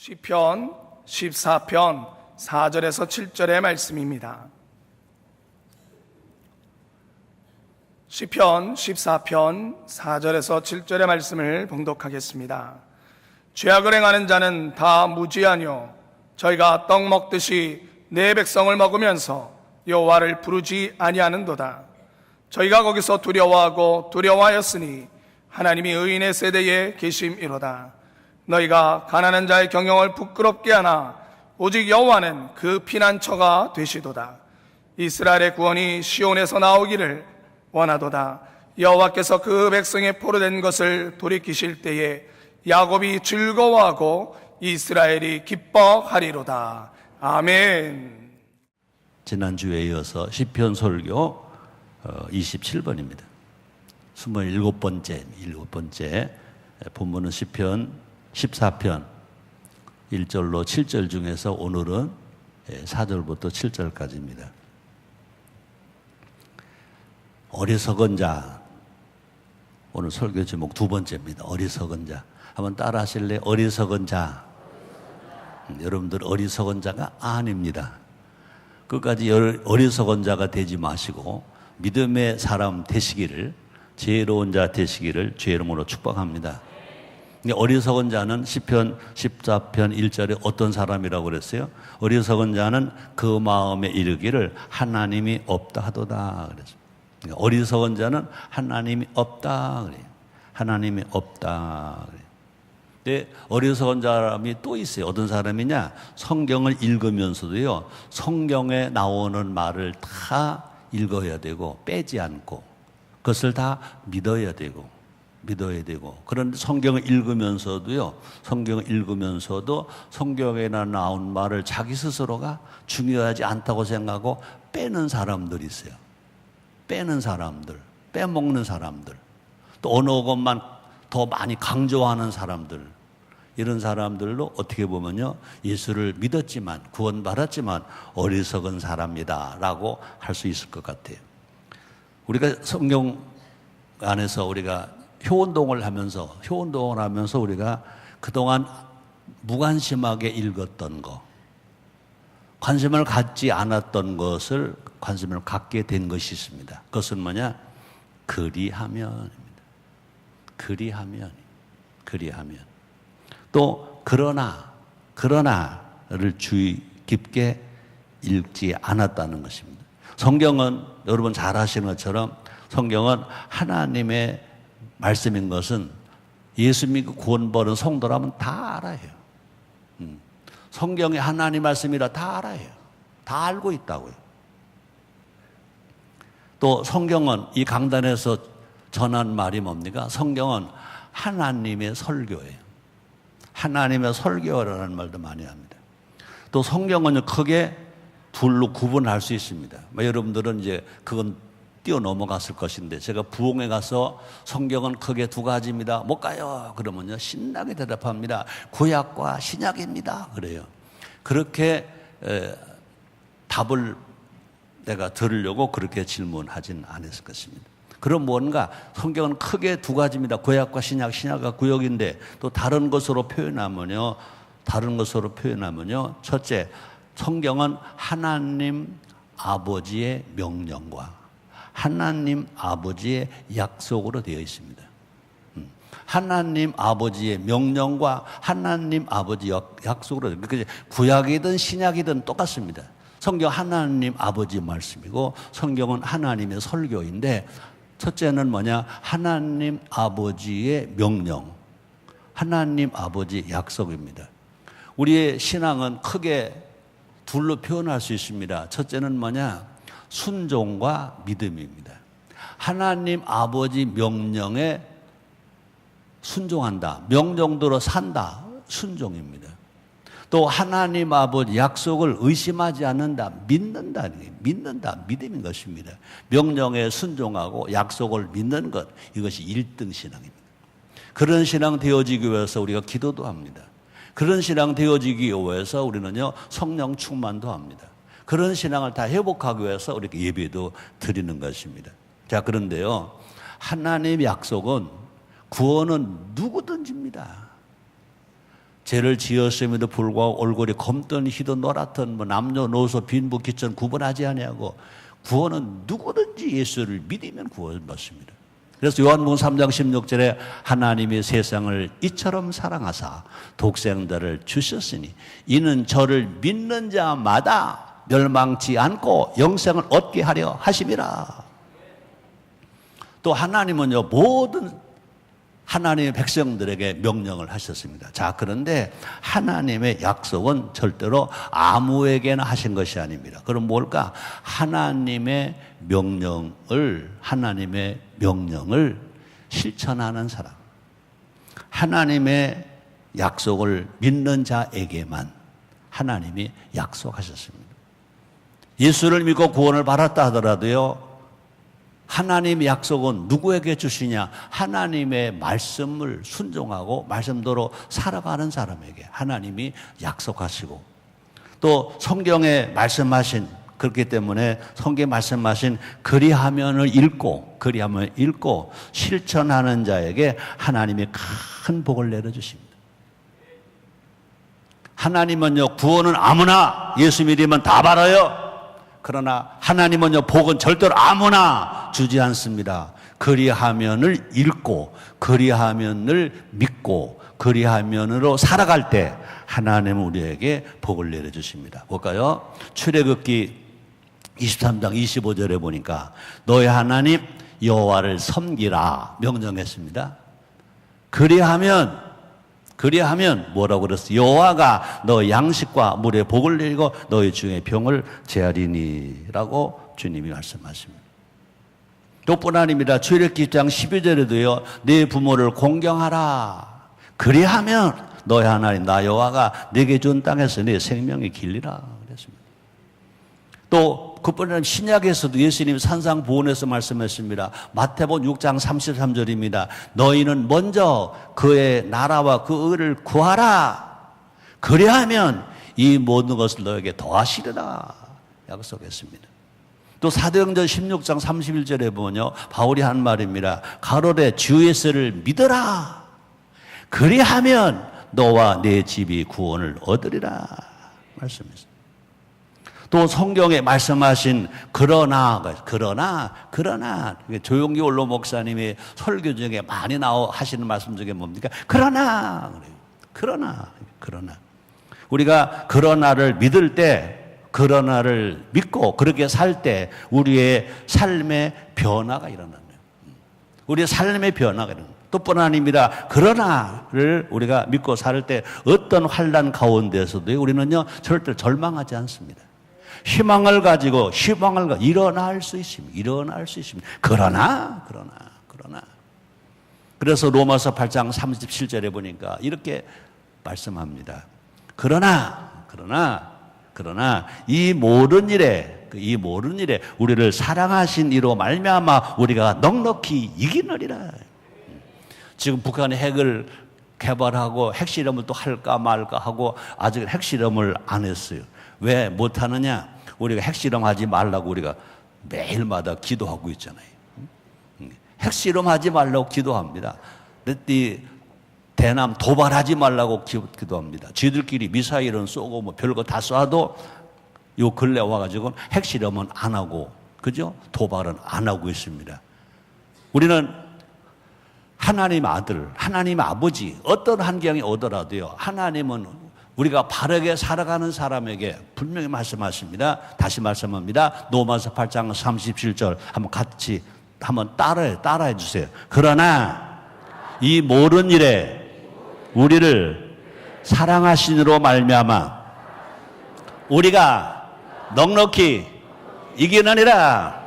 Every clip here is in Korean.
시편 14편 4절에서 7절의 말씀입니다. 시편 14편 4절에서 7절의 말씀을 봉독하겠습니다. 죄악을 행하는 자는 다 무지하뇨. 저희가 떡 먹듯이 내 백성을 먹으면서 여호와를 부르지 아니하는도다. 저희가 거기서 두려워하고 두려워하였으니 하나님이 의인의 세대에 계심이로다. 너희가 가난한 자의 경영을 부끄럽게 하나 오직 여호와는 그 피난처가 되시도다. 이스라엘의 구원이 시온에서 나오기를 원하도다. 여호와께서 그 백성의 포로된 것을 돌이키실 때에 야곱이 즐거워하고 이스라엘이 기뻐하리로다. 아멘. 지난주에 이어서 시편 설교 27번입니다. 27번째 본문은 시편 14편 1절로 7절 중에서 오늘은 4절부터 7절까지입니다. 어리석은 자, 오늘 설교 제목 두 번째입니다. 어리석은 자. 한번 따라 하실래요? 어리석은 자. 여러분들 어리석은 자가 아닙니다. 끝까지 어리석은 자가 되지 마시고 믿음의 사람 되시기를, 지혜로운 자 되시기를 주의 이름으로 축복합니다. 어리석은 자는 시편 14편 1절에 어떤 사람이라고 그랬어요? 어리석은 자는 그 마음에 이르기를 하나님이 없다 하도다 그랬어요. 어리석은 자는 하나님이 없다 그래요. 하나님이 없다 그래요. 근데 어리석은 사람이 또 있어요. 어떤 사람이냐? 성경을 읽으면서도요, 성경에 나오는 말을 다 읽어야 되고 빼지 않고 그것을 다 믿어야 되고 그런데 성경을 읽으면서도 성경에 나온 말을 자기 스스로가 중요하지 않다고 생각하고 빼는 사람들이 있어요. 빼는 사람들, 빼먹는 사람들, 또 어느 것만 더 많이 강조하는 사람들, 이런 사람들로 어떻게 보면요, 예수를 믿었지만, 구원받았지만 어리석은 사람이다 라고 할 수 있을 것 같아요. 우리가 성경 안에서 우리가 효운동을 하면서 우리가 그동안 무관심하게 읽었던 거, 관심을 갖지 않았던 것을 관심을 갖게 된 것이 있습니다. 그것은 뭐냐? 그리하면입니다. 그리하면. 또 그러나를 주의 깊게 읽지 않았다는 것입니다. 성경은 여러분 잘 아시는 것처럼 성경은 하나님의 말씀인 것은 예수 믿고 구원받은 성도라면 다 알아요. 성경이 하나님 말씀이라 다 알아요. 다 알고 있다고요. 또 성경은 이 강단에서 전한 말이 뭡니까? 성경은 하나님의 설교예요. 하나님의 설교라는 말도 많이 합니다. 또 성경은 크게 둘로 구분할 수 있습니다. 여러분들은 이제 그건 뛰어넘어갔을 것인데, 제가 부흥회 가서 성경은 크게 두 가지입니다. 못 가요. 그러면요, 신나게 대답합니다. 구약과 신약입니다. 그래요. 그렇게 답을 내가 들으려고 그렇게 질문하진 않았을 것입니다. 그럼 뭔가 성경은 크게 두 가지입니다. 구약과 신약과 구약인데 또 다른 것으로 표현하면요, 첫째, 성경은 하나님 아버지의 명령과 하나님 아버지의 약속으로 되어 있습니다. 하나님 아버지의 명령과 하나님 아버지 약속으로, 구약이든 신약이든 똑같습니다. 성경 하나님 아버지 말씀이고 성경은 하나님의 설교인데, 첫째는 뭐냐? 하나님 아버지의 명령, 하나님 아버지 약속입니다. 우리의 신앙은 크게 둘로 표현할 수 있습니다. 첫째는 뭐냐? 순종과 믿음입니다. 하나님 아버지 명령에 순종한다, 명령대로 산다, 순종입니다. 또 하나님 아버지 약속을 의심하지 않는다, 믿는다, 믿음인 것입니다. 명령에 순종하고 약속을 믿는 것, 이것이 1등 신앙입니다. 그런 신앙 되어지기 위해서 우리가 기도도 합니다. 그런 신앙 되어지기 위해서 우리는요, 성령 충만도 합니다. 그런 신앙을 다 회복하기 위해서 우리가 예배도 드리는 것입니다. 자, 그런데요, 하나님의 약속은 구원은 누구든지입니다. 죄를 지었음에도 불구하고 얼굴이 검든 희든 노랗든 뭐 남녀노소 빈부 귀천 구분하지 아니하고 구원은 누구든지 예수를 믿으면 구원받습니다. 그래서 요한복음 3장 16절에 하나님이 세상을 이처럼 사랑하사 독생자를 주셨으니 이는 저를 믿는 자마다 멸망치 않고 영생을 얻게 하려 하심이라. 또 하나님은요 모든 하나님의 백성들에게 명령을 하셨습니다. 자, 그런데 하나님의 약속은 절대로 아무에게나 하신 것이 아닙니다. 그럼 뭘까? 하나님의 명령을 실천하는 사람, 하나님의 약속을 믿는 자에게만 하나님이 약속하셨습니다. 예수를 믿고 구원을 받았다 하더라도요, 하나님의 약속은 누구에게 주시냐? 하나님의 말씀을 순종하고 말씀대로 살아가는 사람에게 하나님이 약속하시고, 또 성경에 말씀하신, 그렇기 때문에 성경에 말씀하신 그리하면을 읽고 실천하는 자에게 하나님이 큰 복을 내려주십니다. 하나님은요 구원은 아무나 예수 믿으면 다 받아요. 그러나 하나님은요 복은 절대로 아무나 주지 않습니다. 그리하면을 읽고 그리하면을 믿고 그리하면으로 살아갈 때 하나님은 우리에게 복을 내려주십니다. 볼까요? 출애굽기 23장 25절에 보니까 너희 하나님 여호와를 섬기라 명령했습니다. 그리하면 뭐라고 그랬어요? 여호와가 너 양식과 물에 복을 내리고 너희 중에 병을 제하리니라고 주님이 말씀하십니다. 또뿐 아닙니다. 출애굽기 1장 12절에도요. 네 부모를 공경하라. 그리하면 너희 하나님 나 여호와가 네게 준 땅에서 네 생명이 길리라 그랬습니다. 또 그뿐 아니라 신약에서도 예수님이 산상보훈에서 말씀했습니다. 마태복음 6장 33절입니다. 너희는 먼저 그의 나라와 그 의를 구하라. 그리하면 이 모든 것을 너에게 더하시리라 약속했습니다. 또 사도행전 16장 31절에 보면요. 바울이 한 말입니다. 가로되 주 예수를 믿어라. 그리하면 너와 내 집이 구원을 얻으리라 말씀했습니다. 또 성경에 말씀하신 그러나 조용기 원로 목사님이 설교 중에 많이 하시는 말씀 중에 뭡니까? 그러나 우리가 그러나를 믿을 때 그러나를 믿고 그렇게 살 때 우리의 삶의 변화가 일어나요. 우리의 삶의 변화가 일어나요. 또뿐 아닙니다. 그러나를 우리가 믿고 살 때 어떤 환난 가운데서도 우리는요 절대 절망하지 않습니다. 희망을 가지고 일어날 수 있습니다. 그러나 그래서 로마서 8장 37절에 보니까 이렇게 말씀합니다. 그러나 이 모든 일에 우리를 사랑하신 이로 말미암아 우리가 넉넉히 이기느리라. 지금 북한이 핵을 개발하고 핵실험을 또 할까 말까 하고 아직 핵실험을 안 했어요. 왜 못하느냐? 우리가 핵실험하지 말라고 우리가 매일마다 기도하고 있잖아요. 핵실험하지 말라고 기도합니다. 대남 도발하지 말라고 기도합니다. 지들끼리 미사일은 쏘고 뭐 별거 다 쏴도 요 근래 와가지고 핵실험은 안 하고, 그죠? 도발은 안 하고 있습니다. 우리는 하나님 아들, 하나님 아버지, 어떤 환경이 오더라도요, 하나님은 우리가 바르게 살아가는 사람에게 분명히 말씀하십니다. 다시 말씀합니다. 로마서 8장 37절 한번 따라해 주세요. 그러나 이 모든 일에 우리를 사랑하시니로 말미암아 우리가 넉넉히 이기느니라.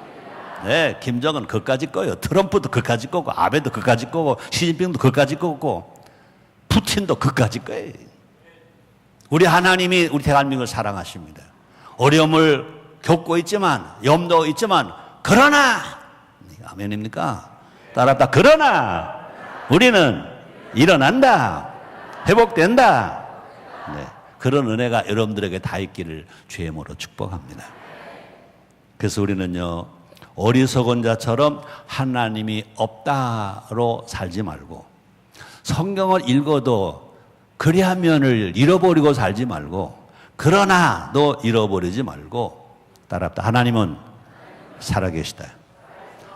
네, 김정은 그까지 거요. 트럼프도 그까지 거고, 아베도 그까지 거고, 시진핑도 그까지 거고, 푸틴도 그까지 거예요. 우리 하나님이 우리 대한민국을 사랑하십니다. 어려움을 겪고 있지만, 염도 있지만, 그러나, 아멘입니까? 따라합다. 그러나, 우리는 일어난다. 회복된다. 네, 그런 은혜가 여러분들에게 다 있기를 주의 이름으로 축복합니다. 그래서 우리는요, 어리석은 자처럼 하나님이 없다로 살지 말고, 성경을 읽어도 그리하면을 잃어버리고 살지 말고, 그러나 너 잃어버리지 말고 따라합다. 하나님은 살아계시다.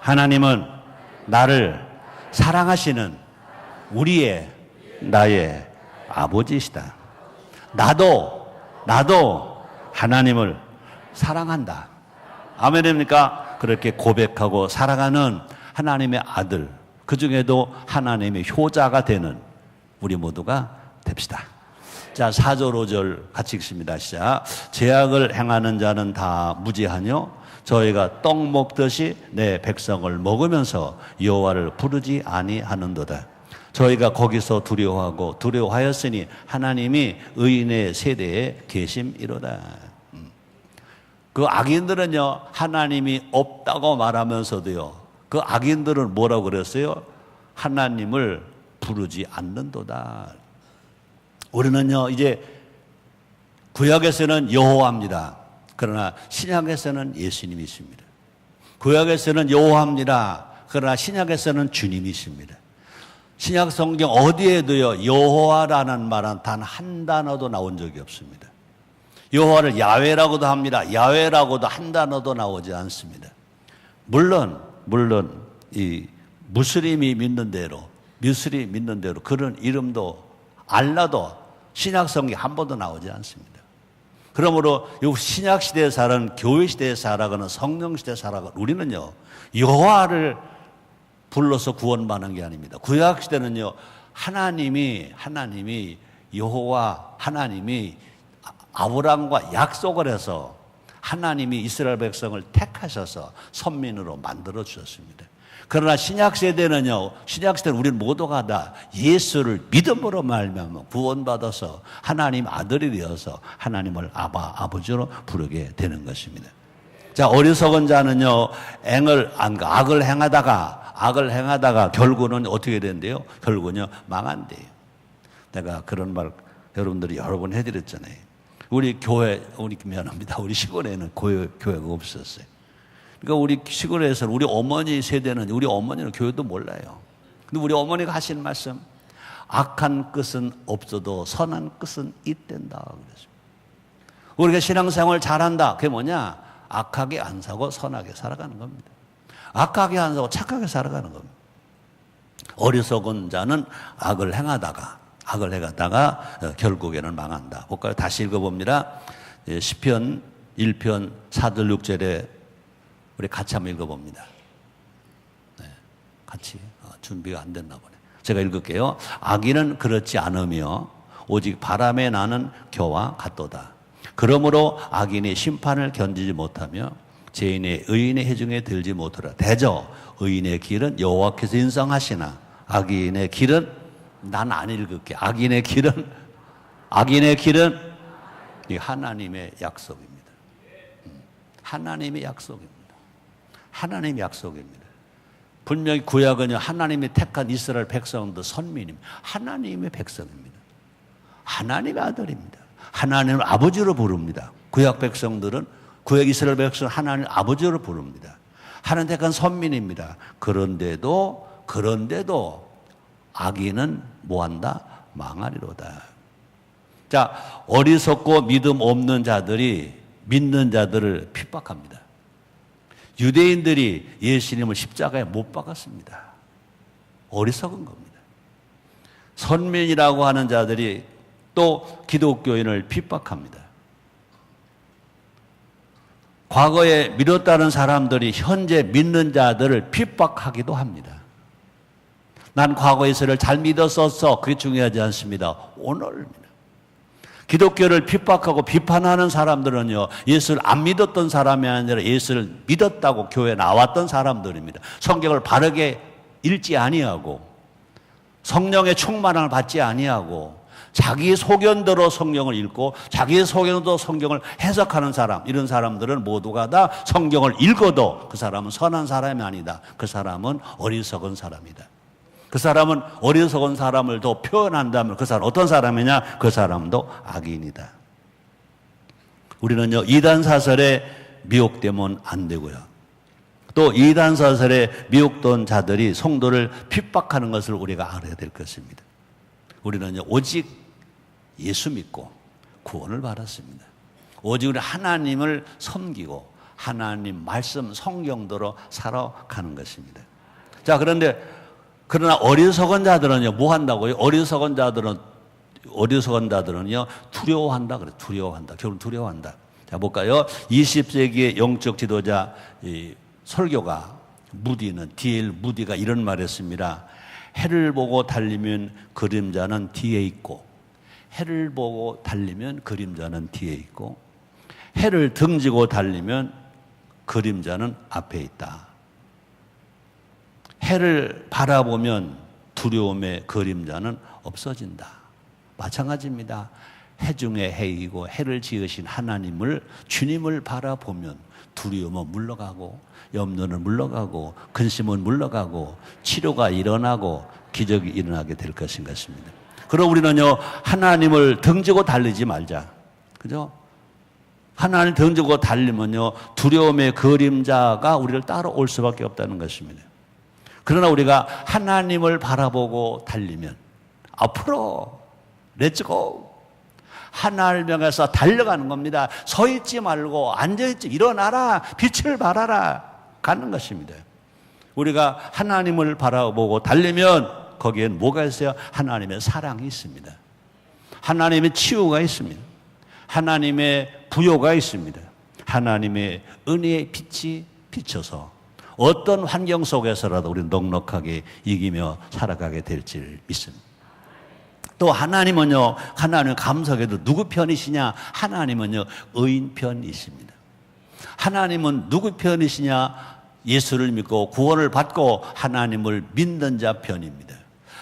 하나님은 나를 사랑하시는 나의 아버지시다. 나도 하나님을 사랑한다. 아멘입니까? 그렇게 고백하고 살아가는 하나님의 아들, 그 중에도 하나님의 효자가 되는 우리 모두가 됩시다. 자, 4절 5절 같이 읽습니다. 시작. 죄악을 행하는 자는 다 무지하뇨 저희가 떡 먹듯이 내 백성을 먹으면서 여호와를 부르지 아니하는도다. 저희가 거기서 두려워하였으니 하나님이 의인의 세대에 계심이로다. 그 악인들은요, 하나님이 없다고 말하면서도요, 그 악인들은 뭐라고 그랬어요? 하나님을 부르지 않는도다. 우리는요, 이제 구약에서는 여호와입니다. 그러나 신약에서는 예수님이십니다. 구약에서는 여호와입니다. 그러나 신약에서는 주님이십니다. 신약 성경 어디에도요, 여호와라는 말은 단 한 단어도 나온 적이 없습니다. 여호와를 야훼라고도 합니다. 야훼라고도 한 단어도 나오지 않습니다. 물론 이 무슬림이 믿는 대로 그런 이름도 알라도 신약 성경 한 번도 나오지 않습니다. 그러므로 신약 시대에 살아가는, 교회 시대에 살아가는, 성령 시대에 살아가는 우리는요, 여호와를 불러서 구원받는 게 아닙니다. 구약 시대는요, 하나님이 여호와, 하나님이 아브라함과 약속을 해서 하나님이 이스라엘 백성을 택하셔서 선민으로 만들어 주셨습니다. 그러나 신약 세대는 우리는 모두가 다 예수를 믿음으로 말미암아 구원받아서 하나님 아들이 되어서 하나님을 아버지로 부르게 되는 것입니다. 자, 어리석은 자는요, 악을 행하다가 결국은 어떻게 된대요? 결국은요, 망한대요. 내가 그런 말 여러분들이 여러 번 해드렸잖아요. 우리 시골에는 교회가 없었어요. 그러니까 우리 시골에서는 우리 어머니 세대는, 우리 어머니는 교회도 몰라요. 근데 우리 어머니가 하시는 말씀, 악한 끝은 없어도 선한 끝은 있댄다 그랬습니다. 우리가 신앙생활 잘한다. 그게 뭐냐? 악하게 안 사고 선하게 살아가는 겁니다. 악하게 안 사고 착하게 살아가는 겁니다. 어리석은 자는 악을 행하다가 결국에는 망한다. 볼까요? 다시 읽어봅니다. 시편 1편 4절 6절에 우리 같이 한번 읽어봅니다. 네, 같이. 준비가 안 됐나 보네. 제가 읽을게요. 악인은 그렇지 않으며 오직 바람에 나는 겨와 같도다. 그러므로 악인이 심판을 견디지 못하며 죄인의 의인의 해중에 들지 못하라. 대저 의인의 길은 여호와께서 인정하시나 악인의 길은 난 안 읽을게. 악인의 길은 이 하나님의 약속입니다. 하나님의 약속입니다. 하나님의 약속입니다. 분명히 구약은요, 하나님이 택한 이스라엘 백성도 선민입니다. 하나님의 백성입니다. 하나님의 아들입니다. 하나님을 아버지로 부릅니다. 구약 이스라엘 백성은 하나님을 아버지로 부릅니다. 하나님 택한 선민입니다. 그런데도 악인은 뭐한다? 망하리로다. 자, 어리석고 믿음 없는 자들이 믿는 자들을 핍박합니다. 유대인들이 예수님을 십자가에 못 박았습니다. 어리석은 겁니다. 선민이라고 하는 자들이 또 기독교인을 핍박합니다. 과거에 믿었다는 사람들이 현재 믿는 자들을 핍박하기도 합니다. 난 과거에 예수를 잘 믿었었어. 그게 중요하지 않습니다. 오늘입니다. 기독교를 핍박하고 비판하는 사람들은요, 예수를 안 믿었던 사람이 아니라 예수를 믿었다고 교회에 나왔던 사람들입니다. 성경을 바르게 읽지 아니하고 성령의 충만함을 받지 아니하고 자기 소견대로 성경을 읽고 자기의 소견대로 성경을 해석하는 사람, 이런 사람들은 모두가 다 성경을 읽어도 그 사람은 선한 사람이 아니다. 그 사람은 어리석은 사람이다. 그 사람은 어리석은 사람을 더 표현한다면 그 사람은 어떤 사람이냐? 그 사람도 악인이다. 우리는요, 이단사설에 미혹되면 안 되고요. 또 이단사설에 미혹된 자들이 성도를 핍박하는 것을 우리가 알아야 될 것입니다. 우리는요, 오직 예수 믿고 구원을 받았습니다. 오직 우리 하나님을 섬기고 하나님 말씀 성경대로 살아가는 것입니다. 자, 그러나 어리석은 자들은요, 뭐 한다고요? 어리석은 자들은요, 두려워한다. 그래, 두려워한다. 결국 두려워한다. 자, 볼까요? 20세기의 영적 지도자, 설교가, D.L. 무디가 이런 말 했습니다. 해를 보고 달리면 그림자는 뒤에 있고, 해를 보고 달리면 그림자는 뒤에 있고, 해를 등지고 달리면 그림자는 앞에 있다. 해를 바라보면 두려움의 그림자는 없어진다. 마찬가지입니다. 해 중에 해이고 해를 지으신 하나님을, 주님을 바라보면 두려움은 물러가고 염려는 물러가고 근심은 물러가고 치료가 일어나고 기적이 일어나게 될 것인 것입니다. 그럼 우리는요, 하나님을 등지고 달리지 말자. 그죠? 하나님을 등지고 달리면요, 두려움의 그림자가 우리를 따라올 수밖에 없다는 것입니다. 그러나 우리가 하나님을 바라보고 달리면 앞으로 렛츠고 하나님을 향해서 달려가는 겁니다. 서 있지 말고 앉아있지, 일어나라, 빛을 발하라 가는 것입니다. 우리가 하나님을 바라보고 달리면 거기엔 뭐가 있어요? 하나님의 사랑이 있습니다. 하나님의 치유가 있습니다. 하나님의 부요가 있습니다. 하나님의 은혜의 빛이 비쳐서 어떤 환경 속에서라도 우리는 넉넉하게 이기며 살아가게 될지를 믿습니다. 또 하나님은요, 하나님 감사하게도 누구 편이시냐? 하나님은요, 의인 편이십니다. 하나님은 누구 편이시냐? 예수를 믿고 구원을 받고 하나님을 믿는 자 편입니다.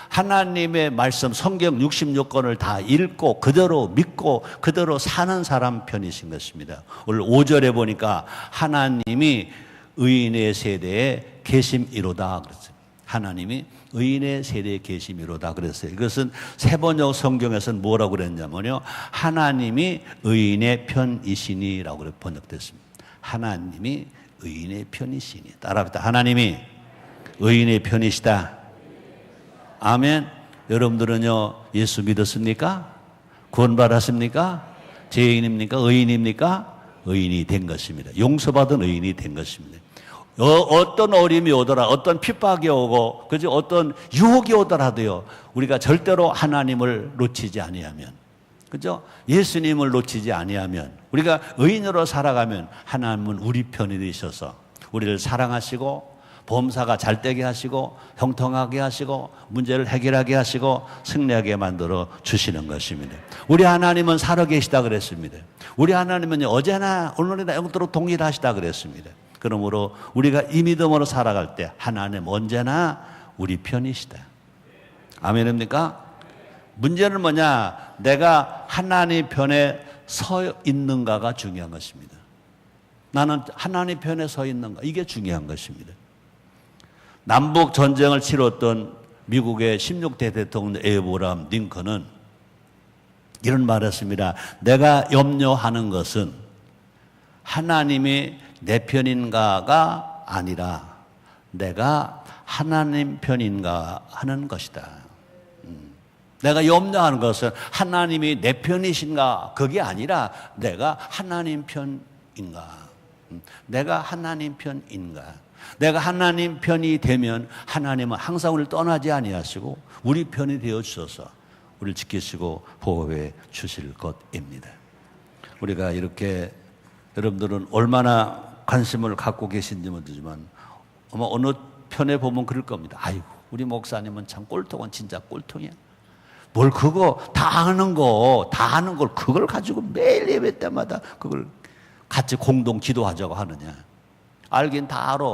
하나님의 말씀 성경 66권을 다 읽고 그대로 믿고 그대로 사는 사람 편이신 것입니다. 오늘 5절에 보니까 하나님이 의인의 세대에 계심이로다 그랬어요. 하나님이 의인의 세대에 계심이로다 그랬어요. 이것은 세번역 성경에서는 뭐라고 그랬냐면요, 하나님이 의인의 편이시니라고 번역됐습니다. 하나님이 의인의 편이시니. 따라합시다. 하나님이 의인의 편이시다. 아멘. 여러분들은요, 예수 믿었습니까? 구원받았습니까? 죄인입니까? 의인입니까? 의인이 된 것입니다. 용서받은 의인이 된 것입니다. 어떤 어림이 오더라, 어떤 핍박이 오고, 그죠? 어떤 유혹이 오더라도요, 우리가 절대로 하나님을 놓치지 아니하면, 그죠? 예수님을 놓치지 아니하면, 우리가 의인으로 살아가면 하나님은 우리 편이 되셔서 우리를 사랑하시고 범사가 잘되게 하시고 형통하게 하시고 문제를 해결하게 하시고 승리하게 만들어 주시는 것입니다. 우리 하나님은 살아계시다 그랬습니다. 우리 하나님은 어제나 오늘이나 영원토록 동일하시다 그랬습니다. 그러므로 우리가 이 믿음으로 살아갈 때 하나님 언제나 우리 편이시다. 아멘입니까? 문제는 뭐냐? 내가 하나님 편에 서 있는가가 중요한 것입니다. 나는 하나님 편에 서 있는가? 이게 중요한 것입니다. 남북 전쟁을 치렀던 미국의 16대 대통령 에이브라함 링컨은 이런 말을 했습니다. 내가 염려하는 것은 하나님이 내 편인가가 아니라 내가 하나님 편인가 하는 것이다. 내가 염려하는 것은 하나님이 내 편이신가 그게 아니라 내가 하나님 편인가. 내가 하나님 편인가. 내가 하나님 편이 되면 하나님은 항상 우리를 떠나지 아니하시고 우리 편이 되어 주셔서 우리를 지키시고 보호해 주실 것입니다. 우리가 이렇게 여러분들은 얼마나 관심을 갖고 계신지 모르지만 아마 어느 편에 보면 그럴 겁니다. 아이고 우리 목사님은 참 꼴통은 진짜 꼴통이야. 뭘 그거 다 아는 걸 그걸 가지고 매일 예배 때마다 그걸 같이 공동 기도하자고 하느냐. 알긴 다 알아.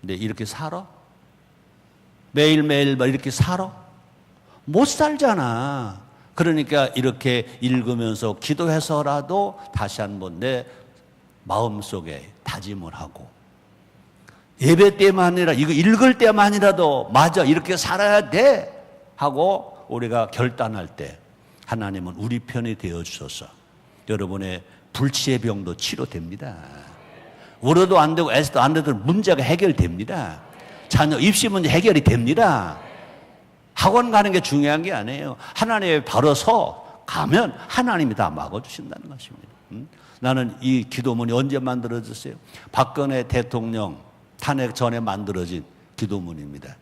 근데 이렇게 살아? 매일매일 이렇게 살아? 못 살잖아. 그러니까 이렇게 읽으면서 기도해서라도 다시 한번 내 마음속에 다짐을 하고 예배 때만이라 이거 읽을 때만이라도 맞아 이렇게 살아야 돼 하고 우리가 결단할 때 하나님은 우리 편이 되어주셔서 여러분의 불치의 병도 치료됩니다. 울어도 안 되고 애써도 안 되도 문제가 해결됩니다. 자녀 입시 문제 해결이 됩니다. 학원 가는 게 중요한 게 아니에요. 하나님의 바로 가면 하나님이 다 막아주신다는 것입니다. 나는 이 기도문이 언제 만들어졌어요? 박근혜 대통령 탄핵 전에 만들어진 기도문입니다.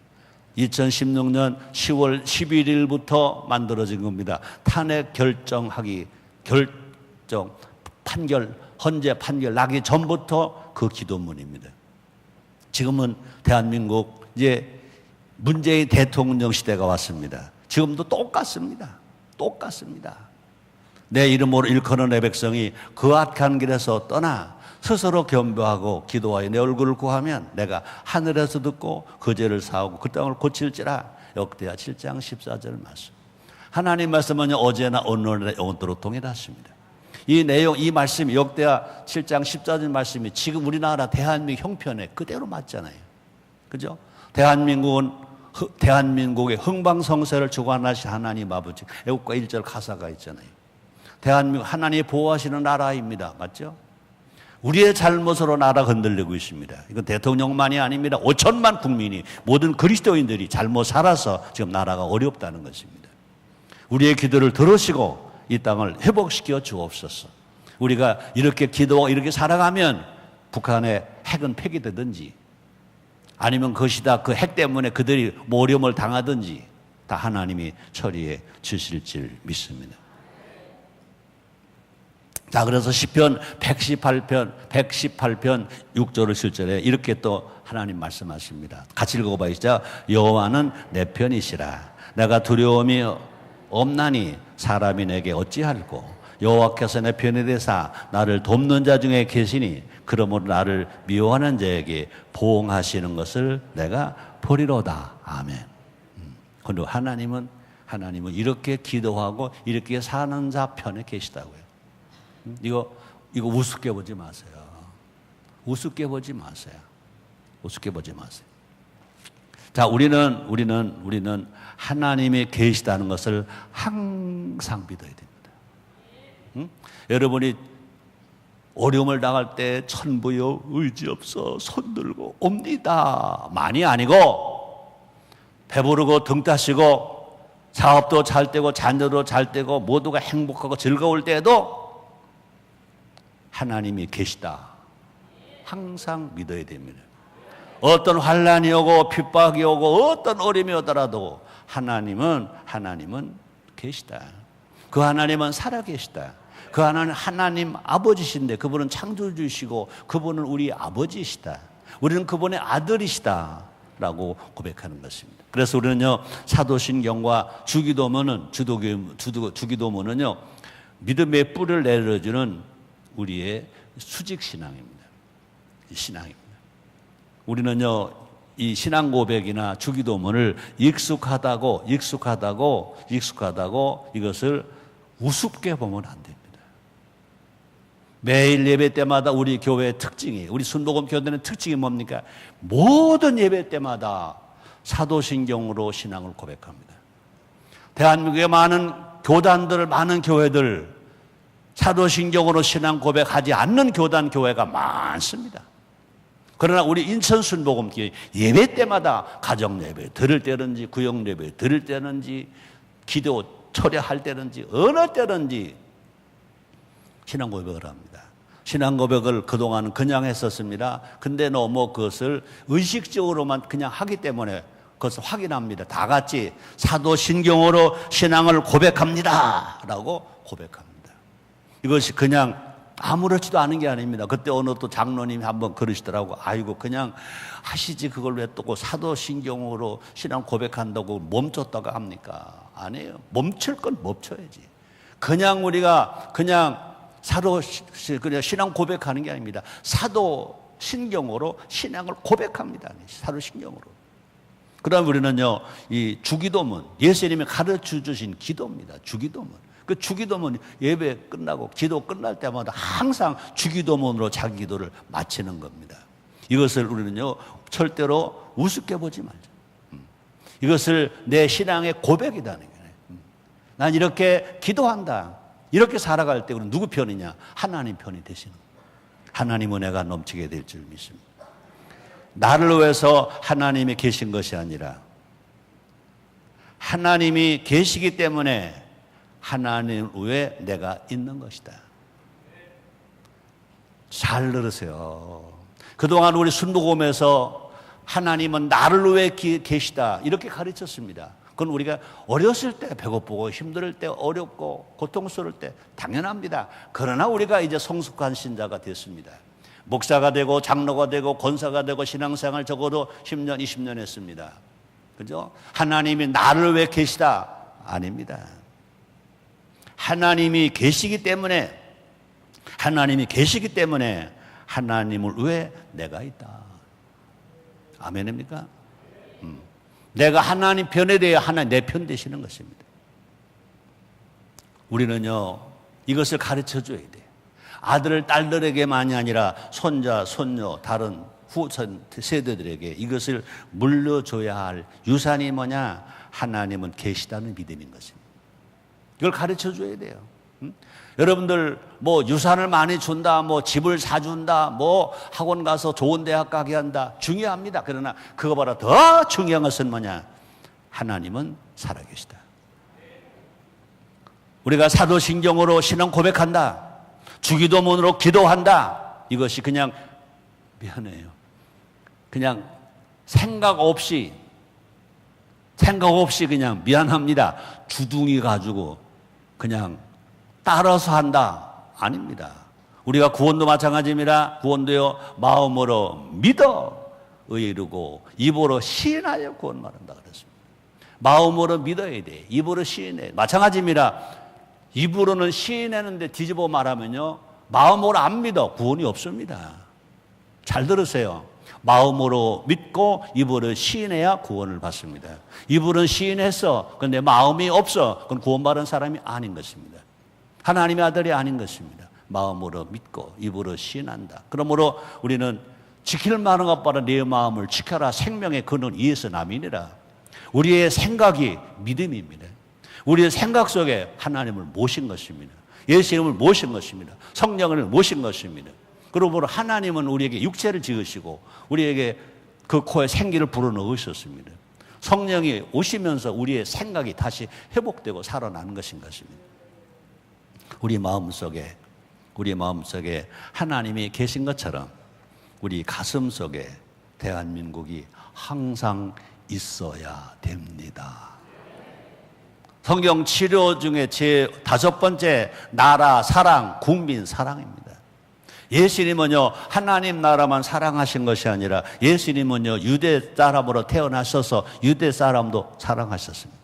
2016년 10월 11일부터 만들어진 겁니다. 탄핵 헌재 판결 나기 전부터 그 기도문입니다. 지금은 대한민국 이제 문재인 대통령 시대가 왔습니다. 지금도 똑같습니다. 내 이름으로 일컫는 내 백성이 그 악한 길에서 떠나 스스로 겸비하고 기도하여 내 얼굴을 구하면 내가 하늘에서 듣고 그 죄를 사하고 그 땅을 고칠지라. 역대하 7장 14절 말씀. 하나님 말씀은 어제나 오늘나 영원토록 동일하십니다. 이 내용, 이 말씀이 역대하 7장 14절 말씀이 지금 우리나라 대한민국 형편에 그대로 맞잖아요. 그죠? 대한민국의 흥방성쇠를 주관하신 하나님 아버지, 애국가 1절 가사가 있잖아요. 대한민국 하나님이 보호하시는 나라입니다. 맞죠? 우리의 잘못으로 나라가 흔들리고 있습니다. 이건 대통령만이 아닙니다. 5천만 국민이, 모든 그리스도인들이 잘못 살아서 지금 나라가 어렵다는 것입니다. 우리의 기도를 들으시고 이 땅을 회복시켜 주옵소서. 우리가 이렇게 기도하고 이렇게 살아가면 북한의 핵은 폐기되든지 아니면 그것이 다 그 핵 때문에 그들이 모렴을 당하든지 다 하나님이 처리해 주실 줄 믿습니다. 자, 그래서 시편 118편 6절을 7절에 이렇게 또 하나님 말씀하십니다. 같이 읽어봐요. 시작. 여호와는 내 편이시라. 내가 두려움이 없나니 사람이 내게 어찌할꼬. 여호와께서 내 편이 되사 나를 돕는 자 중에 계시니 그러므로 나를 미워하는 자에게 보응하시는 것을 내가 보리로다. 아멘. 그리고 하나님은 이렇게 기도하고 이렇게 사는 자 편에 계시다고요. 이거 우습게 보지 마세요. 우습게 보지 마세요. 자, 우리는 하나님이 계시다는 것을 항상 믿어야 됩니다. 여러분이 어려움을 당할 때 천부여 의지 없어 손 들고 옵니다. 많이 아니고 배부르고 등 따시고 사업도 잘 되고 자녀도 잘 되고 모두가 행복하고 즐거울 때에도 하나님이 계시다. 항상 믿어야 됩니다. 어떤 환난이 오고 핍박이 오고 어떤 어려움이 오더라도 하나님은 계시다. 그 하나님은 살아계시다. 그 하나님 아버지신데 그분은 창조주시고 그분은 우리 아버지시다. 우리는 그분의 아들이시다 라고 고백하는 것입니다. 그래서 우리는요, 사도신경과 주기도문은요, 믿음의 뿌리를 내려주는 우리의 수직신앙입니다. 우리는요, 이 신앙 고백이나 주기도문을 익숙하다고 이것을 우습게 보면 안 됩니다. 매일 예배 때마다 우리 교회의 특징이, 우리 순복음 교회는 특징이 뭡니까? 모든 예배 때마다 사도신경으로 신앙을 고백합니다. 대한민국의 많은 교단들, 많은 교회들 사도신경으로 신앙 고백하지 않는 교회가 많습니다. 그러나 우리 인천 순복음교회 예배 때마다 가정 예배 들을 때든지 구역 예배 들을 때든지 기도 초대할 때든지 어느 때든지 신앙 고백을 합니다. 신앙 고백을 그동안 그냥 했었습니다. 근데 너무 그것을 의식적으로만 그냥 하기 때문에 그것을 확인합니다. 다 같이 사도신경으로 신앙을 고백합니다 라고 고백합니다. 이것이 그냥 아무렇지도 않은 게 아닙니다. 그때 어느 또 장로님이 한번 그러시더라고. 아이고 그냥 하시지 그걸 왜 또 사도신경으로 신앙 고백한다고 멈췄다가 합니까? 아니에요. 멈출 건 멈춰야지. 그냥 우리가 그냥 그냥 신앙 고백하는 게 아닙니다. 사도신경으로 신앙을 고백합니다. 사도신경으로. 그다음 우리는요, 이 주기도문, 예수님이 가르쳐 주신 기도입니다. 주기도문. 그 주기도문 예배 끝나고 기도 끝날 때마다 항상 주기도문으로 자기 기도를 마치는 겁니다. 이것을 우리는요, 절대로 우습게 보지 말자. 이것을 내 신앙의 고백이라는 거예요. 난 이렇게 기도한다. 이렇게 살아갈 때 우리는 누구 편이냐? 하나님 편이 되시는 거예요. 하나님 은혜가 넘치게 될 줄 믿습니다. 나를 위해서 하나님이 계신 것이 아니라 하나님이 계시기 때문에 하나님 외에 내가 있는 것이다. 잘 들으세요. 그동안 우리 순복음에서 하나님은 나를 위해 계시다 이렇게 가르쳤습니다. 그건 우리가 어렸을 때 배고프고 힘들 때 어렵고 고통스러울 때 당연합니다. 그러나 우리가 이제 성숙한 신자가 됐습니다. 목사가 되고 장로가 되고 권사가 되고 신앙생활 적어도 10년 20년 했습니다. 그죠? 하나님이 나를 왜 계시다? 아닙니다. 하나님이 계시기 때문에 하나님을 왜 내가 있다. 아멘입니까? 내가 하나님 편에 대해 하나님 내 편 되시는 것입니다. 우리는요 이것을 가르쳐 줘야 돼요. 아들 딸들에게만이 아니라 손자 손녀 다른 후손 세대들에게 이것을 물려줘야 할 유산이 뭐냐? 하나님은 계시다는 믿음인 것입니다. 이걸 가르쳐 줘야 돼요. 여러분들 뭐 유산을 많이 준다, 뭐 집을 사준다, 뭐 학원 가서 좋은 대학 가게 한다 중요합니다. 그러나 그거보다 더 중요한 것은 뭐냐? 하나님은 살아계시다. 우리가 사도신경으로 신앙 고백한다, 주기도문으로 기도한다, 이것이 그냥 미안해요, 그냥 생각 없이 그냥 미안합니다 주둥이 가지고 그냥 따라서 한다 아닙니다. 우리가 구원도 마찬가지입니다. 구원도요 마음으로 믿어 의에 이르고 입으로 시인하여 구원 말한다 그랬습니다. 마음으로 믿어야 돼. 입으로 시인해. 마찬가지입니다. 입으로는 시인하는데 뒤집어 말하면요 마음으로 안 믿어 구원이 없습니다. 잘 들으세요. 마음으로 믿고 입으로 시인해야 구원을 받습니다. 입으로는 시인했어. 그런데 마음이 없어. 그건 구원받은 사람이 아닌 것입니다. 하나님의 아들이 아닌 것입니다. 마음으로 믿고 입으로 시인한다. 그러므로 우리는 지킬 만한 것보다 내 마음을 지켜라. 생명의 근원 이에서 남이니라. 우리의 생각이 믿음입니다. 우리의 생각 속에 하나님을 모신 것입니다. 예수님을 모신 것입니다. 성령을 모신 것입니다. 그러므로 하나님은 우리에게 육체를 지으시고 우리에게 그 코에 생기를 불어넣으셨습니다. 성령이 오시면서 우리의 생각이 다시 회복되고 살아나는 것인 것입니다. 우리 마음속에 하나님이 계신 것처럼 우리 가슴 속에 대한민국이 항상 있어야 됩니다. 성경 치료 중에 제 5번째 나라 사랑, 국민 사랑입니다. 예수님은요 하나님 나라만 사랑하신 것이 아니라 예수님은요 유대 사람으로 태어나셔서 유대 사람도 사랑하셨습니다.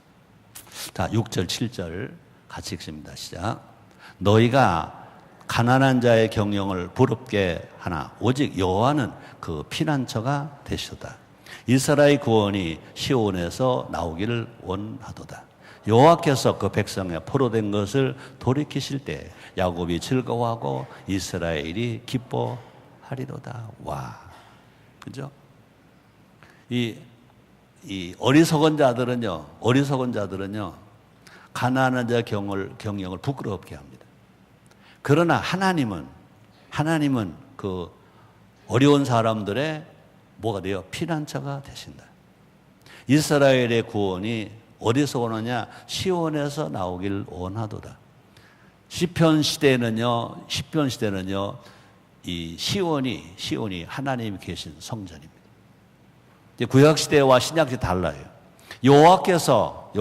자 6절 7절 같이 읽습니다. 시작. 너희가 가난한 자의 경영을 부럽게 하나 오직 여호와는 그 피난처가 되시도다. 이스라엘 구원이 시온에서 나오기를 원하도다. 여호와께서 그 백성의 포로된 것을 돌이키실 때 야곱이 즐거워하고 이스라엘이 기뻐하리로다. 와, 그죠? 이 어리석은 자들은요 가난한 자 경영을 부끄럽게 합니다. 그러나 하나님은 그 어려운 사람들의 뭐가 돼요? 피난처가 되신다. 이스라엘의 구원이 어디서 오느냐? 시온에서 나오길 원하도다. 시편 시대는요 이 시온이 하나님이 계신 성전입니다. 구약 시대와 신약 시대 달라요. 여호와께서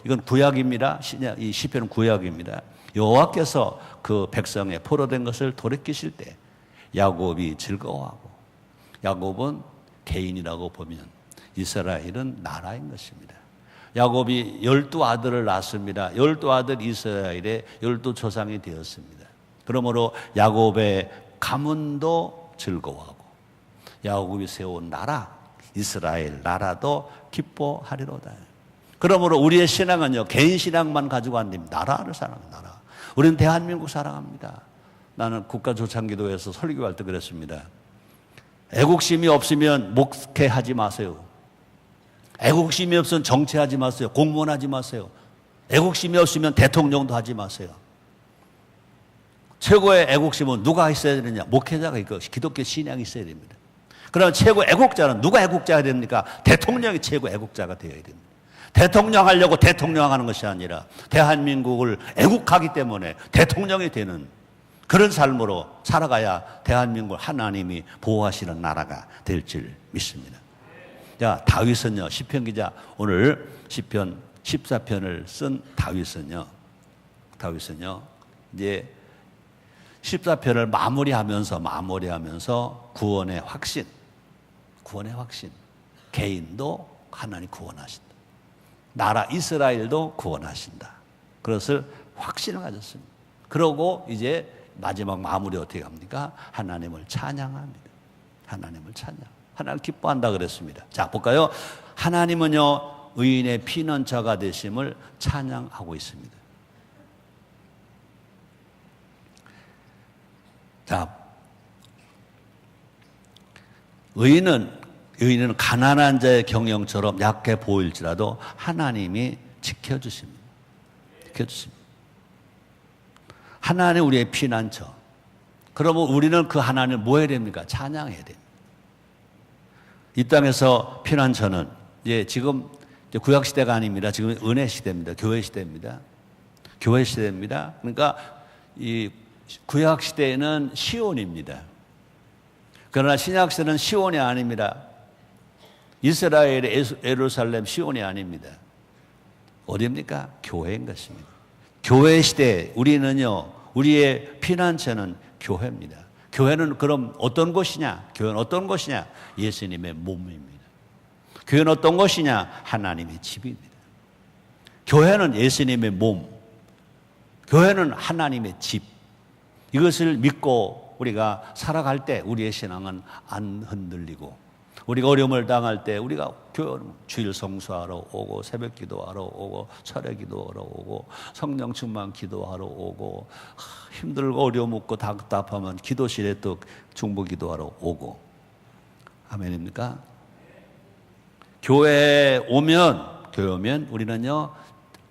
이건 구약입니다. 이 시편은 구약입니다. 여호와께서 그 백성의 포로된 것을 돌이키실 때 야곱이 즐거워하고, 야곱은 개인이라고 보면 이스라엘은 나라인 것입니다. 야곱이 12아들을 낳습니다. 12아들 이스라엘의 12조상이 되었습니다. 그러므로 야곱의 가문도 즐거워하고 야곱이 세운 나라 이스라엘 나라도 기뻐하리로다. 그러므로 우리의 신앙은요 개인 신앙만 가지고 안 됩니다. 나라를 사랑합니다. 나라. 우리는 대한민국 사랑합니다. 나는 국가조창기도에서 설교할 때 그랬습니다. 애국심이 없으면 목회하지 마세요. 애국심이 없으면 정치하지 마세요. 공무원 하지 마세요. 애국심이 없으면 대통령도 하지 마세요. 최고의 애국심은 누가 있어야 되느냐? 목회자가 있고 기독교 신앙이 있어야 됩니다. 그러나 최고 애국자는 누가 애국자가 됩니까? 대통령이 최고 애국자가 되어야 됩니다. 대통령 하려고 대통령 하는 것이 아니라 대한민국을 애국하기 때문에 대통령이 되는 그런 삶으로 살아가야 대한민국을 하나님이 보호하시는 나라가 될 줄 믿습니다. 자, 다윗은요, 시편 기자 오늘 시편 14편을 쓴 다윗은요, 이제 14편을 마무리하면서 구원의 확신, 개인도 하나님 구원하신다. 나라 이스라엘도 구원하신다. 그것을 확신을 가졌습니다. 그러고 이제 마지막 마무리 어떻게 합니까? 하나님을 찬양합니다. 하나님 기뻐한다 그랬습니다. 자, 볼까요? 하나님은요, 의인의 피난처가 되심을 찬양하고 있습니다. 자, 의인은 가난한 자의 경영처럼 약해 보일지라도 하나님이 지켜주십니다. 하나님 우리의 피난처. 그러면 우리는 그 하나님을 뭐 해야 됩니까? 찬양해야 됩니다. 이 땅에서 피난처는 지금 구약 시대가 아닙니다. 지금 은혜 시대입니다. 교회 시대입니다. 그러니까 이 구약 시대에는 시온입니다. 그러나 신약 시대는 시온이 아닙니다. 이스라엘의 예루살렘 시온이 아닙니다. 어디입니까? 교회인 것입니다. 교회 시대 우리는요, 우리의 피난처는 교회입니다. 교회는 그럼 어떤 곳이냐? 교회는 어떤 곳이냐? 예수님의 몸입니다. 교회는 어떤 곳이냐? 하나님의 집입니다. 교회는 예수님의 몸, 교회는 하나님의 집. 이것을 믿고 우리가 살아갈 때 우리의 신앙은 안 흔들리고, 우리가 어려움을 당할 때 우리가 교회는 주일 성수하러 오고, 새벽 기도하러 오고, 철회 기도하러 오고, 성령 충만 기도하러 오고, 힘들고 어려움 없고 답답하면 기도실에 또 중보 기도하러 오고. 아멘입니까? 교회에 오면 우리는요,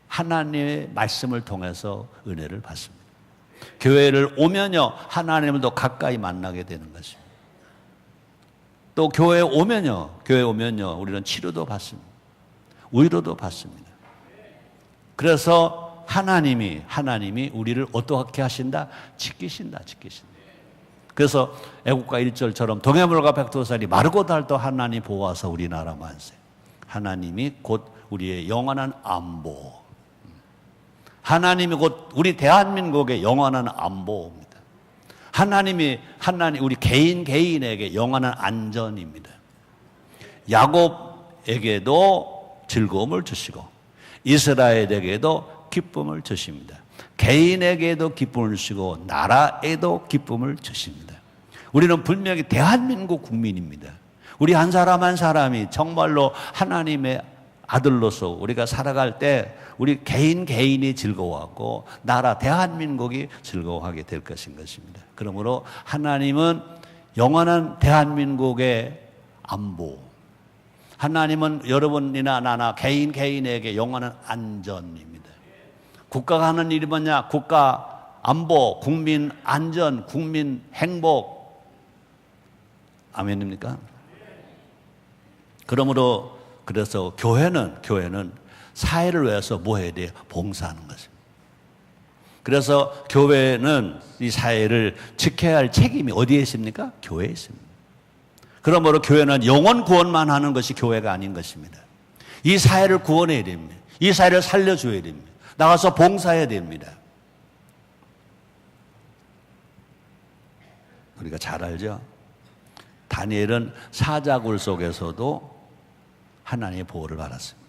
하나님의 말씀을 통해서 은혜를 받습니다. 교회를 오면요, 하나님을 더 가까이 만나게 되는 것입니다. 또 교회에 오면요, 우리는 치료도 받습니다. 위로도 받습니다. 그래서 하나님이 우리를 어떻게 하신다? 지키신다. 그래서 애국가 1절처럼 동해물과 백두산이 마르고 닳도 하나님 보호하사 우리나라 만세. 하나님이 곧 우리의 영원한 안보. 하나님이 곧 우리 대한민국의 영원한 안보입니다. 하나님 우리 개인에게 영원한 안전입니다. 야곱에게도 즐거움을 주시고 이스라엘에게도 기쁨을 주십니다. 개인에게도 기쁨을 주시고 나라에도 기쁨을 주십니다. 우리는 분명히 대한민국 국민입니다. 우리 한 사람 한 사람이 정말로 하나님의 아들로서 우리가 살아갈 때 우리 개인이 즐거워하고 나라 대한민국이 즐거워하게 될 것입니다. 그러므로 하나님은 영원한 대한민국의 안보, 하나님은 여러분이나 나나 개인에게 영원한 안전입니다. 국가가 하는 일이 뭐냐? 국가 안보, 국민 안전, 국민 행복. 아멘입니까? 그래서 교회는 사회를 위해서 뭐 해야 돼요? 봉사하는 것입니다. 그래서 교회는 이 사회를 지켜야 할 책임이 어디에 있습니까? 교회에 있습니다. 그러므로 교회는 영혼 구원만 하는 것이 교회가 아닌 것입니다. 이 사회를 구원해야 됩니다. 이 사회를 살려줘야 됩니다. 나가서 봉사해야 됩니다. 우리가 잘 알죠? 다니엘은 사자굴 속에서도 하나님의 보호를 받았습니다.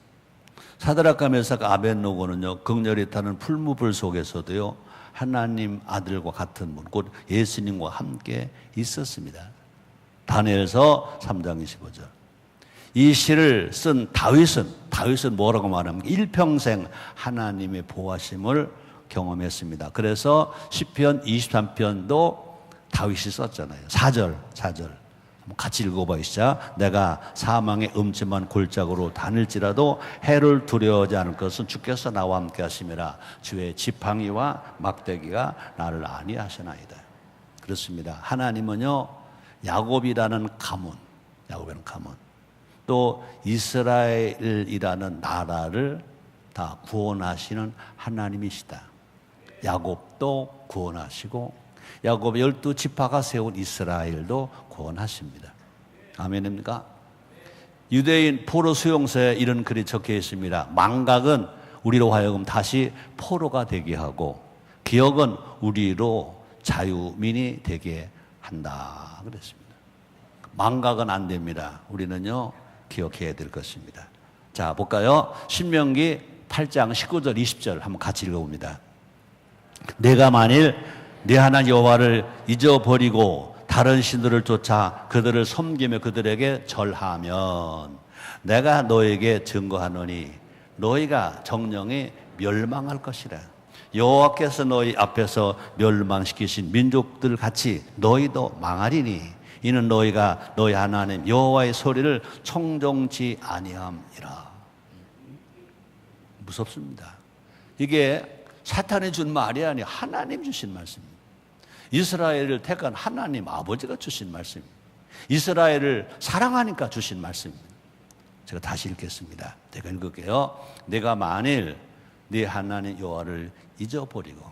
사드락과 메삭과 아벳노고는요, 극렬히 타는 풀무불 속에서도요, 하나님 아들과 같은 분, 곧 예수님과 함께 있었습니다. 다니엘서 3장 25절. 이 시를 쓴 다윗은 뭐라고 말합니까? 일평생 하나님의 보호하심을 경험했습니다. 그래서 시편 23편도 다윗이 썼잖아요. 4절. 같이 읽어봐 시작. 내가 사망의 음침한 골짜기로 다닐지라도 해를 두려워하지 않을 것은 주께서 나와 함께 하심이라. 주의 지팡이와 막대기가 나를 안위하시나이다. 그렇습니다. 하나님은요, 야곱이라는 가문, 또 이스라엘이라는 나라를 다 구원하시는 하나님이시다. 야곱도 구원하시고 야곱 12지파가 세운 이스라엘도 구원하십니다. 아멘입니까? 유대인 포로 수용소에 이런 글이 적혀 있습니다. 망각은 우리로 하여금 다시 포로가 되게 하고 기억은 우리로 자유민이 되게 한다 그랬습니다. 망각은 안 됩니다. 우리는요 기억해야 될 것입니다. 자 볼까요? 신명기 8장 19절 20절 한번 같이 읽어봅니다. 내가 만일 네 하나님 여호와를 잊어버리고 다른 신들을 쫓아 그들을 섬기며 그들에게 절하면 내가 너에게 증거하노니 너희가 정령이 멸망할 것이라. 여호와께서 너희 앞에서 멸망시키신 민족들 같이 너희도 망하리니 이는 너희가 너희 하나님 여호와의 소리를 청종치 아니함이라. 무섭습니다. 이게 사탄이 준 말이 아니라 하나님 주신 말씀입니다. 이스라엘을 택한 하나님 아버지가 주신 말씀입니다. 이스라엘을 사랑하니까 주신 말씀입니다. 제가 다시 읽겠습니다. 제가 읽을게요. 내가 만일 네 하나님 여호와를 잊어버리고,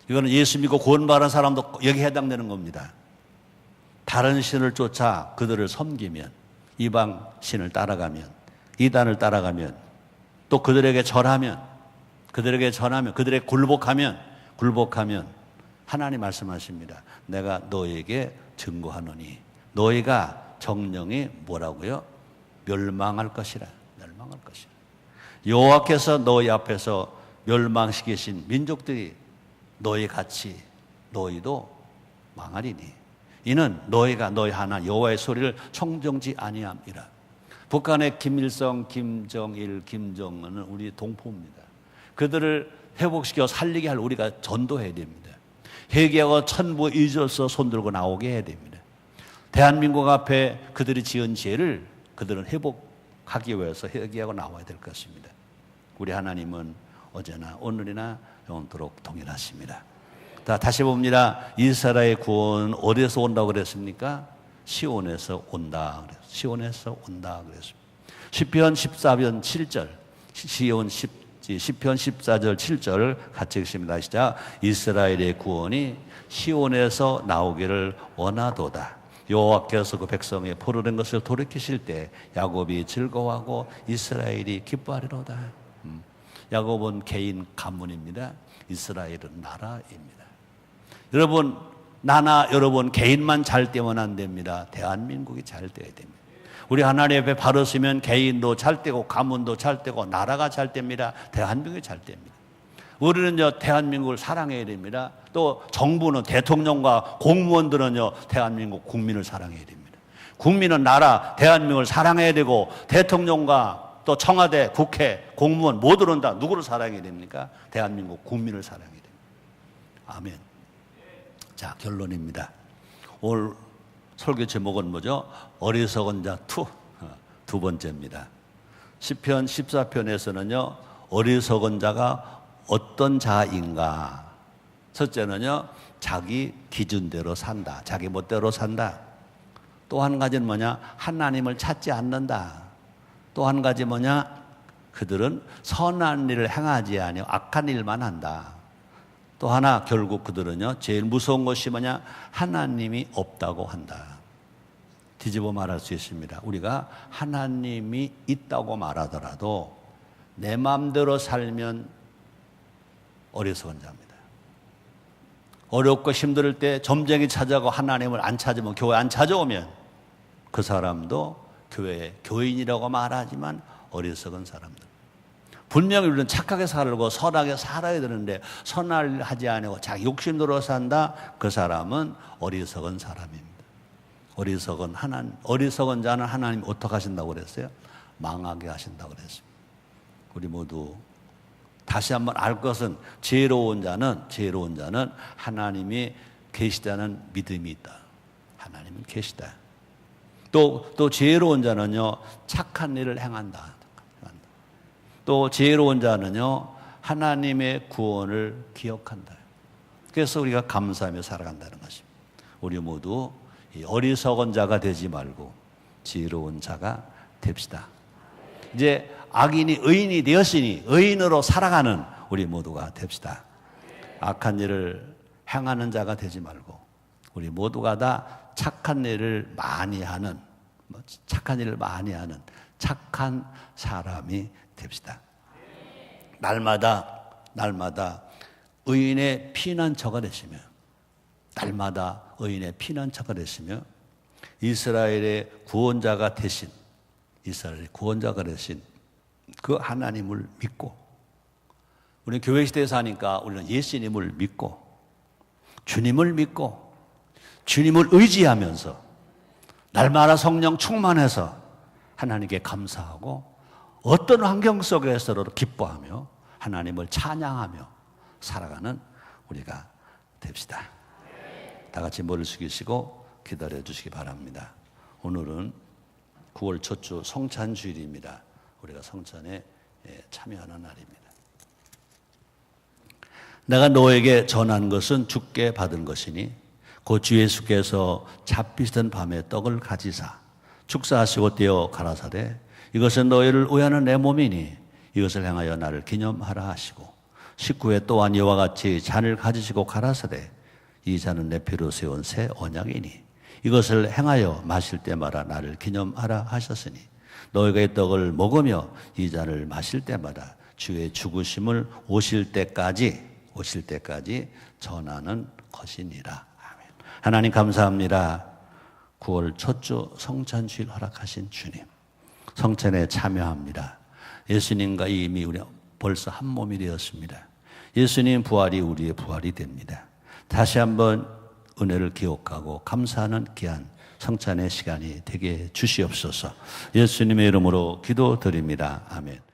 이거는 예수 믿고 구원받은 사람도 여기 해당되는 겁니다. 다른 신을 쫓아 그들을 섬기면, 이방 신을 따라가면, 이단을 따라가면, 또 그들에게 절하면, 그들에게 굴복하면 하나님 말씀하십니다. 내가 너에게 증거하노니 너희가 정령이 뭐라고요? 멸망할 것이라. 멸망할 것이라. 여호와께서 너희 앞에서 멸망시키신 민족들이 너희 같이 너희도 망하리니 이는 너희가 너희 하나님 여호와의 소리를 청정지 아니함이라. 북한의 김일성, 김정일, 김정은은 우리 동포입니다. 그들을 회복시켜 살리게 할 우리가 전도해야 됩니다. 회개하고 천부 잊어서 손들고 나오게 해야 됩니다. 대한민국 앞에 그들이 지은 죄를 그들은 회복하기 위해서 회개하고 나와야 될 것입니다. 우리 하나님은 어제나 오늘이나 영원토록 동일하십니다. 다시 봅니다. 이스라엘의 구원 어디에서 온다고 그랬습니까? 시온에서 온다 그랬어요. 시온에서 온다 그랬습니다. 시편 14편 7절, 시편 14절 7절 같이 읽습니다. 시작. 이스라엘의 구원이 시온에서 나오기를 원하도다. 여호와께서 그 백성의 포로된 것을 돌이키실 때 야곱이 즐거워하고 이스라엘이 기뻐하리로다. 야곱은 개인 가문입니다. 이스라엘은 나라입니다. 여러분, 나나 여러분 개인만 잘 되면 안 됩니다. 대한민국이 잘 돼야 됩니다. 우리 하나님 앞에 바로 서면 개인도 잘 되고 가문도 잘 되고 나라가 잘 됩니다. 대한민국이 잘 됩니다. 우리는요 대한민국을 사랑해야 됩니다. 또 정부는 대통령과 공무원들은요 대한민국 국민을 사랑해야 됩니다. 국민은 나라 대한민국을 사랑해야 되고 대통령과 또 청와대, 국회, 공무원 모두는 다 누구를 사랑해야 됩니까? 대한민국 국민을 사랑해야 됩니다. 아멘. 자, 결론입니다. 오늘 설교 제목은 뭐죠? 어리석은 자 두 번째입니다. 시편 14편에서는요 어리석은 자가 어떤 자인가? 첫째는요 자기 기준대로 산다. 자기 멋대로 산다. 또 한 가지는 뭐냐? 하나님을 찾지 않는다. 또 한 가지 뭐냐? 그들은 선한 일을 행하지 아니하고 악한 일만 한다. 또 하나 결국 그들은요 제일 무서운 것이 뭐냐? 하나님이 없다고 한다. 뒤집어 말할 수 있습니다. 우리가 하나님이 있다고 말하더라도 내 마음대로 살면 어리석은 자입니다. 어렵고 힘들 때 점쟁이 찾아가고 하나님을 안 찾으면, 교회 안 찾아오면 그 사람도 교회의 교인이라고 말하지만 어리석은 사람들. 분명히 우리는 착하게 살고 선하게 살아야 되는데 선할 일 하지 않고 자기 욕심대로 산다. 그 사람은 어리석은 사람입니다. 어리석은 자는 하나님 어떻게 하신다고 그랬어요? 망하게 하신다고 그랬습니다. 우리 모두 다시 한번 알 것은 지혜로운 자는 하나님이 계시다는 믿음이 있다. 하나님은 계시다. 또 지혜로운 자는요 착한 일을 행한다. 또 지혜로운 자는요 하나님의 구원을 기억한다. 그래서 우리가 감사하며 살아간다는 것입니다. 우리 모두 어리석은 자가 되지 말고 지혜로운 자가 됩시다. 이제 악인이 의인이 되었으니 의인으로 살아가는 우리 모두가 됩시다. 악한 일을 행하는 자가 되지 말고 우리 모두가 다 착한 일을 많이 하는 착한 사람이 됩시다. 날마다 의인의 피난처가 되시며 날마다 의인의 피난처가 되시며 이스라엘의 구원자가 되신 그 하나님을 믿고 우리는 교회 시대에 사니까 우리는 예수님을 믿고 주님을 믿고 주님을 의지하면서 날마다 성령 충만해서 하나님께 감사하고 어떤 환경 속에서도 기뻐하며 하나님을 찬양하며 살아가는 우리가 됩시다. 다 같이 머리를 숙이시고 기다려 주시기 바랍니다. 오늘은 9월 첫 주 성찬주일입니다. 우리가 성찬에 참여하는 날입니다. 내가 너에게 전한 것은 주께 받은 것이니 곧 주 예수께서 잡히시던 밤에 떡을 가지사 축사하시고 떼어 가라사대 이것은 너희를 위하는 내 몸이니 이것을 행하여 나를 기념하라 하시고 식후에 또한 이와 같이 잔을 가지시고 가라사대 이 잔은 내 피로 세운 새 언약이니 이것을 행하여 마실 때마다 나를 기념하라 하셨으니 너희가 이 떡을 먹으며 이 잔을 마실 때마다 주의 죽으심을 오실 때까지 전하는 것이니라. 아멘. 하나님 감사합니다. 9월 첫 주 성찬주일 허락하신 주님, 성찬에 참여합니다. 예수님과 이미 우리 벌써 한 몸이 되었습니다. 예수님 부활이 우리의 부활이 됩니다. 다시 한번 은혜를 기억하고 감사하는 귀한 성찬의 시간이 되게 주시옵소서. 예수님의 이름으로 기도드립니다. 아멘.